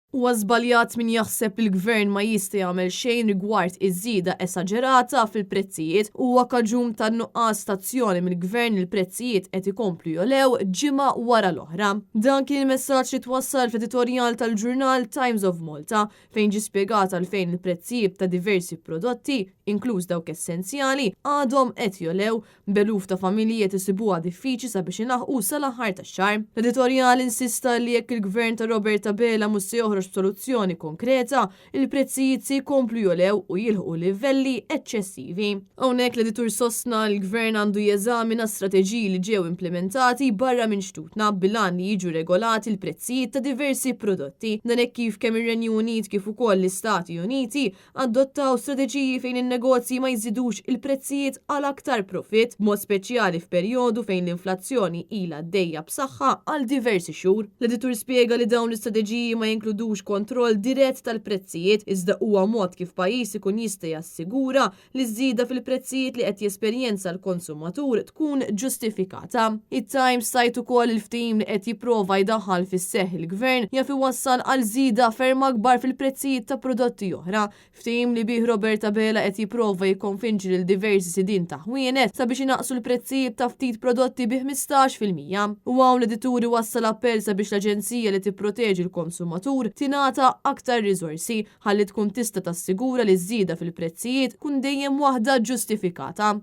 Huwa żbaljat min jaħseb il-gvern ma jista' jagħmel xejn rigward iż-żieda esaġerata fil-prezzijiet huwa kaġun tan-nuqqas ta' azzjoni mill-gvern il-prezzijiet qed ikomplu jolew ġimgħa wara l-oħra. Dan kien il-messaġġ li twassal f'editorjal tal-ġurnal Times of Malta fejn ġie spjegat għalfejn il-prezzijiet ta' diversi prodotti, inkluż dawk essenzjali, għadhom qed jolew b'eluf ta' familji isibuha diffiċli sabiex inaħqu sal-aħħar tax-xahar. L-editorjal insista li jekk il-gvern ta' Robert Abela mhux se joħroġ soluzzjoni konkreta, il-prezzijiet se jkomplu jolew u jilħqu livelli eċċessivi. Hawnhekk l-editur sostna l-gvern għandu jeżamina strateġiji li ġew implementati barra minn xtutna bil-għan li jiġu regolati l-prezzijiet ta' diversi prodotti. Dan hekk kif kemm ir-Renju Unit kif ukoll l-Istati Uniti adottaw strateġiji fejn in-negozji ma jżidux il-prezzijiet għal aktar profitt, b'mod speċjali f'perjodu fejn l-inflazzjoni ilha għaddejja b'saħħa għal diversi xhur. L-editur spjega li dawn l-istrateġiji ma jinkludux kontroll dirett tal-prezzijiet iżda huwa mod kif pajjiż ikun jista' jassigura li żieda fil-prezzijiet li qed jesperjenza l-konsumatur tkun ġustifikata. It-Times sajt ukoll il-ftehim li qed jipprova jdaħħal fis-seħħ il-gvern jaf iwassal għal żieda ferm akbar fil-prezzijiet ta' prodotti oħra. Ftehim li bih Robert Abela qed jipprova jikkonvinċi lil diversi sidin ta' ħwienet sabiex inaqsu l-prezzijiet ta' ftit prodotti bi 15%. U hawn l-edituri wassal appell sabiex l-Aġenzija li tipproteġi l-konsumatur tingħata aktar riżorsi ħalli tkun tista' tassigura li żieda fil-prezzijiet tkun dejjem waħda ġustifikata.